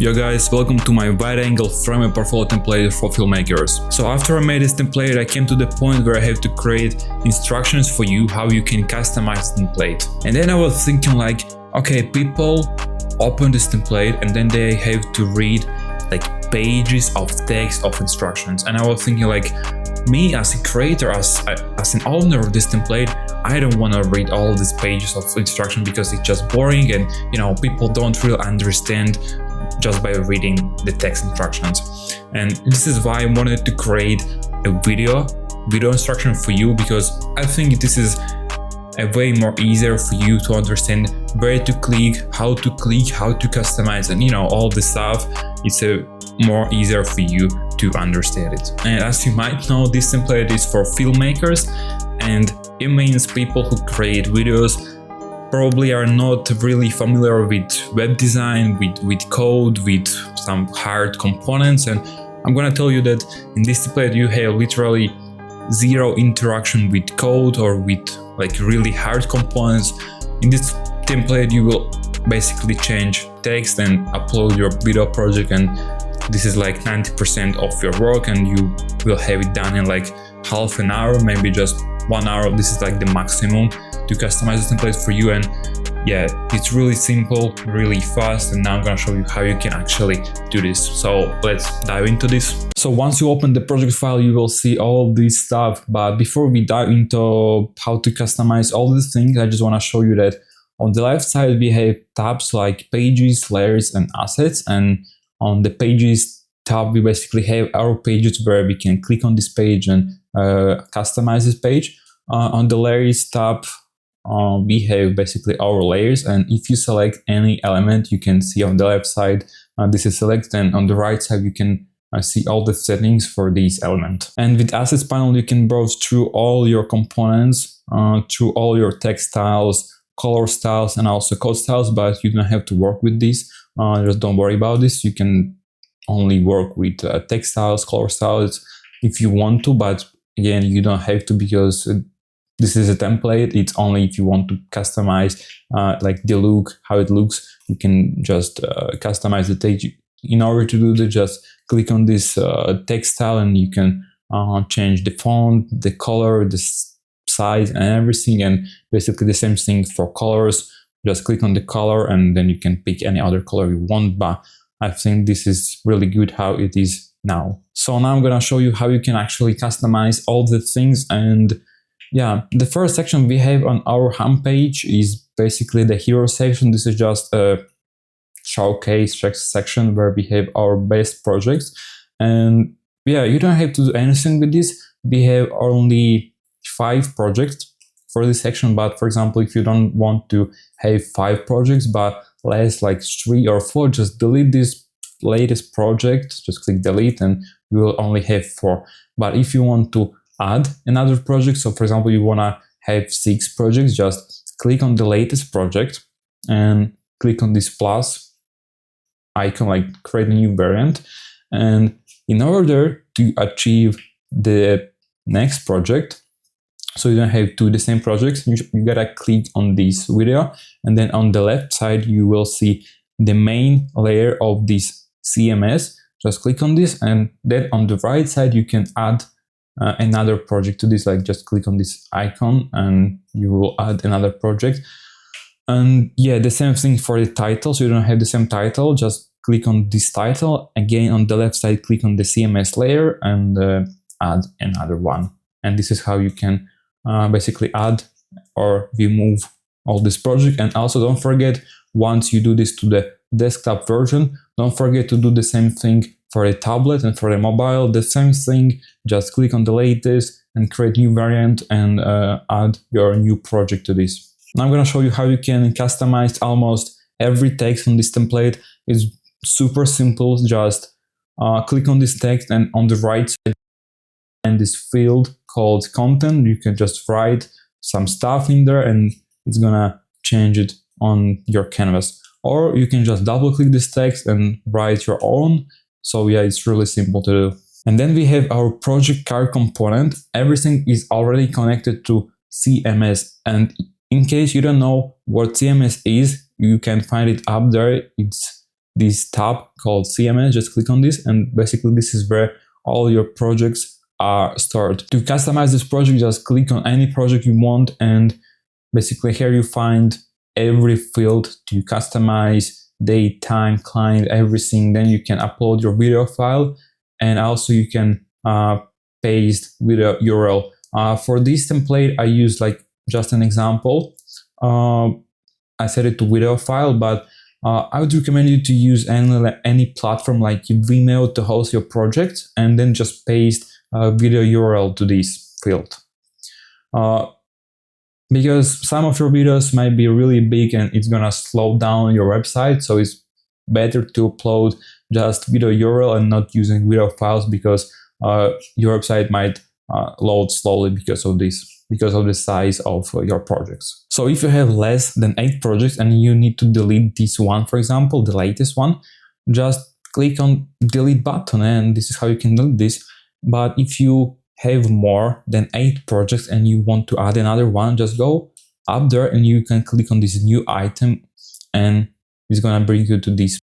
Yo guys, welcome to my wide angle frame and portfolio template for filmmakers. So after I made this template, I came to the point where I have to create instructions for you how you can customize the template. And then I was thinking like, okay, people open this template and then they have to read like pages of text of instructions. And I was thinking like, me as a creator, as an owner of this template, I don't want to read all these pages of instruction because it's just boring and people don't really understand just by reading the text instructions. And this is why I wanted to create a video instruction for you, because I think this is a way more easier for you to understand where to click, how to customize, and all this stuff. It's a more easier for you to understand it. And as you might know, this template is for filmmakers, and it means people who create videos probably are not really familiar with web design, with code, with some hard components. And I'm gonna tell you that in this template you have literally zero interaction with code or with like really hard components. In this template you will basically change text and upload your video project, and this is like 90% of your work, and you will have it done in like half an hour, maybe just 1 hour. This is like the maximum to customize the template for you. And yeah, it's really simple, really fast, and now I'm gonna show you how you can actually do this. So let's dive into this. So once you open the project file, you will see all this stuff, but before we dive into how to customize all these things, I just want to show you that on the left side we have tabs like pages, layers, and assets. And on the pages tab we basically have our pages where we can click on this page and customize this page. On the layers tab we have basically our layers, and if you select any element, you can see on the left side this is selected, and on the right side you can see all the settings for this element. And with assets panel you can browse through all your components, through all your text styles, color styles, and also code styles, but you don't have to work with this. Just don't worry about this. You can only work with text styles, color styles if you want to, but again, you don't have to, because this is a template. It's only if you want to customize like the look, how it looks. You can just customize the text. In order to do that, just click on this text style, and you can change the font, the color, the size, and everything. And basically the same thing for colors. Just click on the color, and then you can pick any other color you want. But I think this is really good how it is now. So now I'm gonna show you how you can actually customize all the things. And yeah, the first section we have on our homepage is basically the hero section. This is just a showcase section where we have our best projects. And yeah, you don't have to do anything with this. We have only 5 projects for this section, but for example, if you don't want to have 5 projects but less like 3 or 4, just delete this latest project, just click delete, and you will only have 4. But if you want to add another project, so for example you want to have 6 projects, just click on the latest project and click on this plus icon, like create a new variant. And in order to achieve the next project, so you don't have 2 the same projects, you gotta click on this video, and then on the left side you will see the main layer of this CMS. Just click on this, and then on the right side you can add another project to this. Like just click on this icon and you will add another project. And yeah, the same thing for the title. So you don't have the same title, just click on this title. Again, on the left side, click on the CMS layer and add another one. And this is how you can basically add or remove all this project. And also don't forget, once you do this to the desktop version, don't forget to do the same thing for a tablet and for a mobile. The same thing, just click on the latest and create new variant and add your new project to this. Now I'm going to show you how you can customize almost every text on this template. It's super simple. Just click on this text, and on the right side and this field called content, you can just write some stuff in there and it's gonna change it on your canvas. Or you can just double click this text and write your own. So yeah, it's really simple to do. And then we have our project card component. Everything is already connected to CMS. And in case you don't know what CMS is, you can find it up there. It's this tab called CMS. Just click on this, and basically this is where all your projects are stored. To customize this project, just click on any project you want, and basically here you find every field to customize, date, time, client, everything. Then you can upload your video file, and also you can paste video URL. For this template, I use like just an example. I set it to video file, but I would recommend you to use any platform like Vimeo to host your project, and then just paste video URL to this field. Because some of your videos might be really big and it's gonna slow down your website, so it's better to upload just video URL and not using video files, because your website might load slowly because of this, because of the size of your projects. So if you have less than 8 projects and you need to delete this one, for example, the latest one, just click on delete button, and this is how you can delete this. But if you have more than 8 projects and you want to add another one, just go up there and you can click on this new item, and it's gonna bring you to this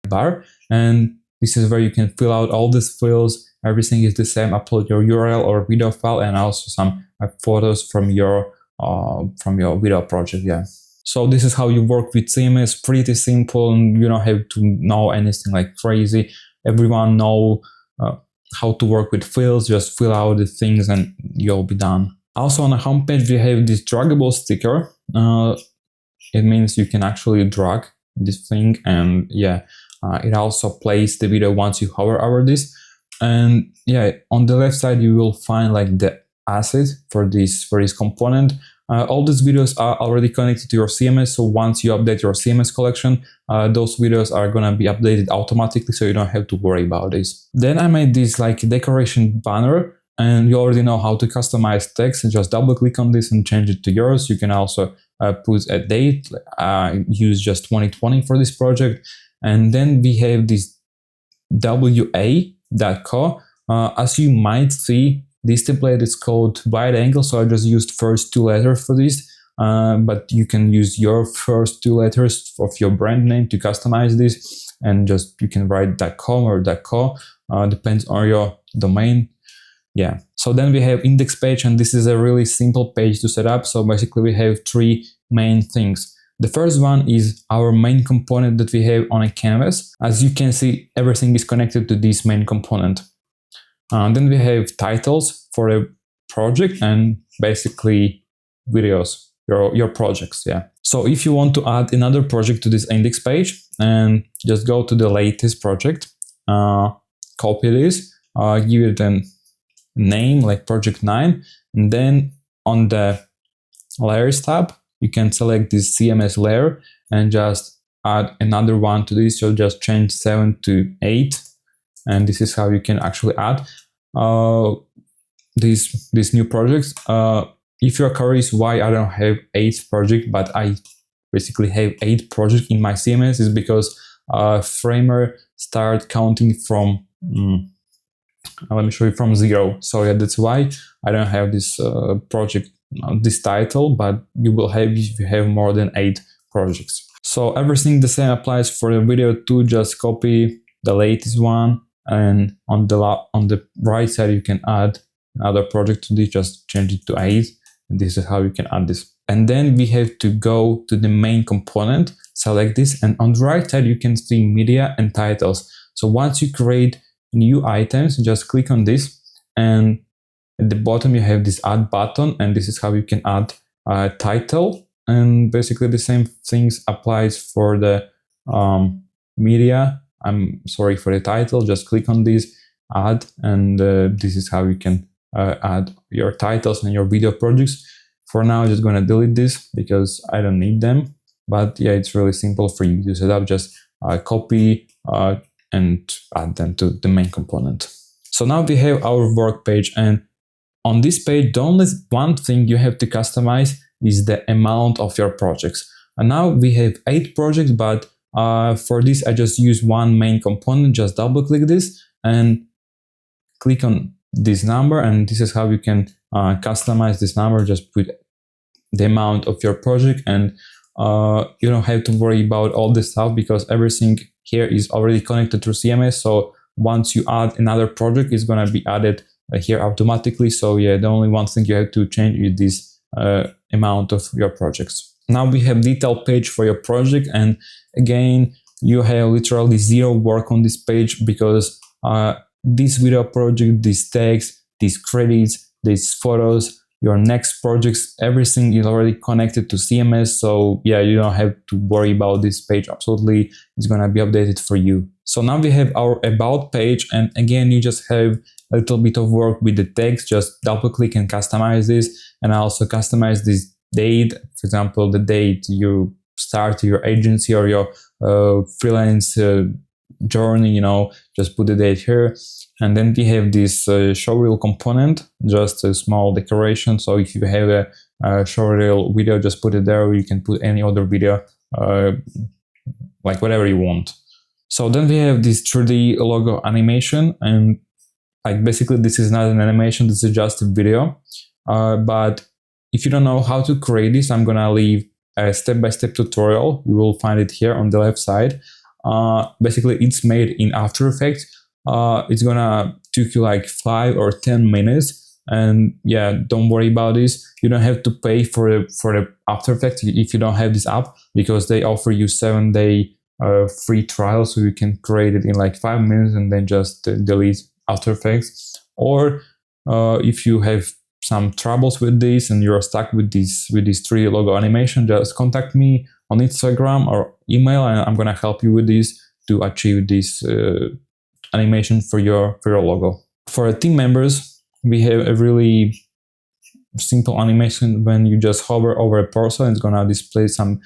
bar, and this is where you can fill out all these fields. Everything is the same. Upload your URL or video file, and also some photos from your video project. Yeah. So this is how you work with CMS. Pretty simple, and you don't have to know anything like crazy. Everyone know how to work with fields. Just fill out the things and you'll be done. Also on the homepage we have this draggable sticker. It means you can actually drag this thing, and yeah, it also plays the video once you hover over this. And yeah, on the left side you will find like the asset for this component. All these videos are already connected to your CMS, so once you update your CMS collection, those videos are gonna be updated automatically, so you don't have to worry about this. Then I made this like decoration banner, and you already know how to customize text. And just double click on this and change it to yours. You can also put a date, use just 2020 for this project. And then we have this wa.co. As you might see, this template is called wide angle, so I just used first 2 letters for this, but you can use your first 2 letters of your brand name to customize this, and just you can write .com or .co, depends on your domain. Yeah. So then we have index page, and this is a really simple page to set up. So basically we have 3 main things. The first one is our main component that we have on a canvas. As you can see, everything is connected to this main component. Then we have titles for a project, and basically videos, your projects. Yeah. So if you want to add another project to this index page, and just go to the latest project, copy this, give it a name like project 9, and then on the layers tab you can select this CMS layer and just add another one to this. So just change 7 to 8, and this is how you can actually add these new projects. If you're curious why I don't have 8 projects, but I basically have 8 projects in my CMS, is because Framer start counting from let me show you, from 0. So yeah, that's why I don't have this project, this title, but you will have if you have more than 8 projects. So everything the same applies for the video too. Just copy the latest one, and on the right side you can add another project to this. Just change it to 8, and this is how you can add this. And then we have to go to the main component, select this, and on the right side you can see media and titles. So once you create new items, just click on this, and at the bottom you have this add button, and this is how you can add a title. And basically the same things applies for the media. I'm sorry, for the title. Just click on this, add, and this is how you can add your titles and your video projects. For now I'm just gonna delete this because I don't need them, but yeah, it's really simple for you to set up. Just copy and add them to the main component. So now we have our work page, and on this page the only one thing you have to customize is the amount of your projects. And now we have 8 projects, but for this I just use one main component. Just double click this and click on this number, and this is how you can customize this number. Just put the amount of your project, and you don't have to worry about all this stuff because everything here is already connected to CMS. So once you add another project, it's going to be added here automatically. So yeah, the only one thing you have to change is this amount of your projects. Now we have detail page for your project, and again, you have literally zero work on this page because this video project, these tags, these credits, these photos, your next projects, everything is already connected to CMS. So yeah, you don't have to worry about this page. Absolutely, it's gonna be updated for you. So now we have our about page, and again, you just have a little bit of work with the text. Just double click and customize this, and I also customize this date. For example, the date you start your agency or your freelance journey, you know, just put the date here. And then we have this showreel component, just a small decoration. So if you have a showreel video, just put it there, or you can put any other video, like whatever you want. So then we have this 3D logo animation, and like basically this is not an animation, this is just a video. But if you don't know how to create this, I'm gonna leave a step-by-step tutorial. You will find it here on the left side. Basically, it's made in After Effects. It's gonna take you like 5 or 10 minutes, and yeah, don't worry about this. You don't have to pay for the After Effects if you don't have this app, because they offer you 7-day free trial, so you can create it in like 5 minutes and then just delete After Effects. Or if you have some troubles with this and you're stuck with this 3D logo animation, just contact me on Instagram or email, and I'm gonna help you with this to achieve this animation for your logo. For team members, we have a really simple animation. When you just hover over a person, it's gonna display some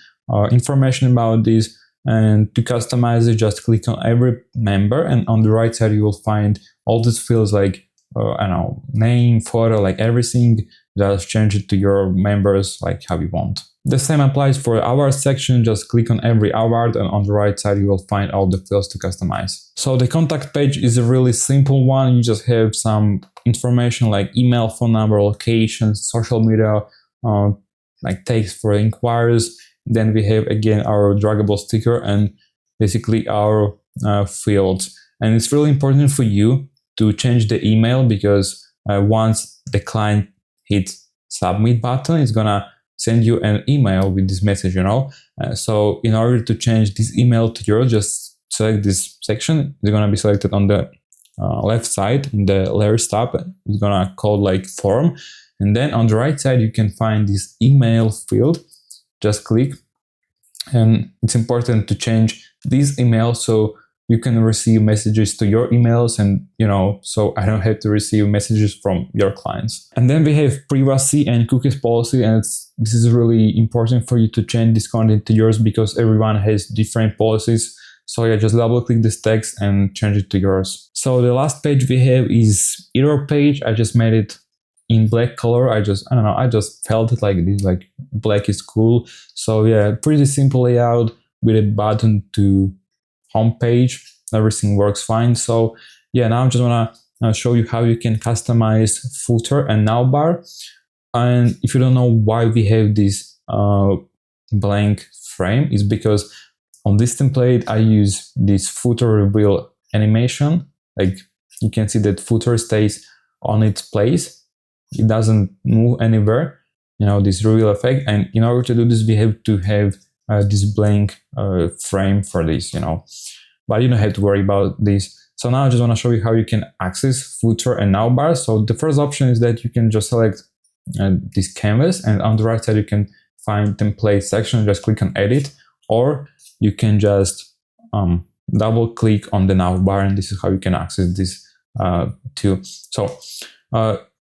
information about this. And to customize it, just click on every member, and on the right side you will find all these fields like I don't know, name, photo, like everything. Just change it to your members like how you want. The same applies for award section. Just click on every award, and on the right side you will find all the fields to customize. So the contact page is a really simple one. You just have some information like email, phone number, location, social media, like text for inquiries. Then we have again our draggable sticker and basically our fields. And it's really important for you to change the email, because once the client hits submit button, it's gonna send you an email with this message, you know. So in order to change this email to yours, just select this section. It's gonna be selected on the left side in the layers tab. It's gonna call like form, and then on the right side you can find this email field. Just click, and it's important to change this email so you can receive messages to your emails, and you know, so I don't have to receive messages from your clients. And then we have privacy and cookies policy, and this is really important for you to change this content to yours, because everyone has different policies. So yeah, just double click this text and change it to yours. So the last page we have is error page. I just made it in black color. I don't know, I just felt it like this, like black is cool. So yeah, pretty simple layout with a button to home page. Everything works fine. So yeah, now I just wanna show you how you can customize footer and navbar. And if you don't know why we have this blank frame, it's because on this template I use this footer reveal animation. Like you can see that footer stays on its place. It doesn't move anywhere, you know, this reveal effect. And in order to do this, we have to have this blank frame for this, you know, but you don't have to worry about this. So now I just want to show you how you can access footer and navbar. So the first option is that you can just select this canvas, and on the right side you can find template section. Just click on edit, or you can just double click on the navbar, and this is how you can access this too. So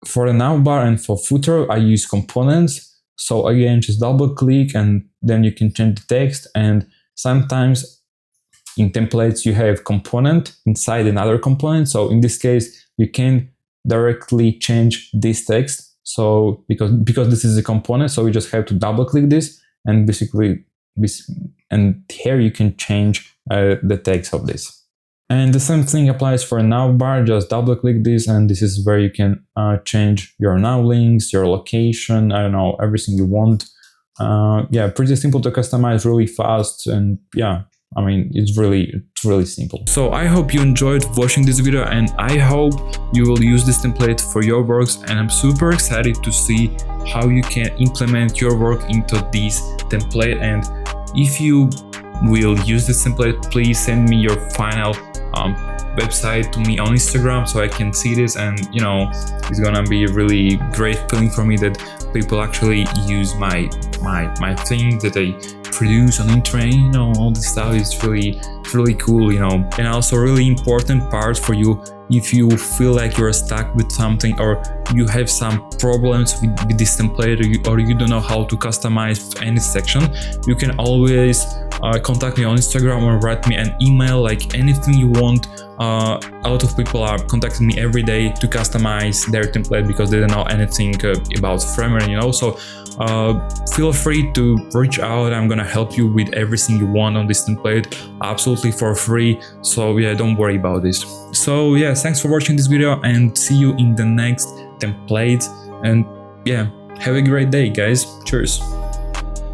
for the navbar and for footer, I use components. So again, just double click and then you can change the text. And sometimes in templates you have component inside another component. So in this case, you can directly change this text. So because this is a component, so you just have to double click this, and basically and here you can change the text of this. And the same thing applies for a navbar. Just double click this, and this is where you can change your nav links, your location, I don't know, everything you want. Yeah, pretty simple to customize, really fast, and yeah, I mean, it's really simple. So I hope you enjoyed watching this video, and I hope you will use this template for your works, and I'm super excited to see how you can implement your work into this template. And if you will use this template, please send me your final website to me on Instagram so I can see this, and you know, it's gonna be a really great feeling for me that people actually use my thing that I produce on internet. You know, all this stuff is really cool, you know. And also really important part for you, if you feel like you're stuck with something, or you have some problems with this template, or you don't know how to customize any section, you can always contact me on Instagram or write me an email, like anything you want. A lot of people are contacting me every day to customize their template because they don't know anything about Framer, you know. So feel free to reach out. I'm gonna help you with everything you want on this template, absolutely for free. So yeah, don't worry about this. So yeah, thanks for watching this video, and see you in the next template. And yeah, have a great day, guys. Cheers.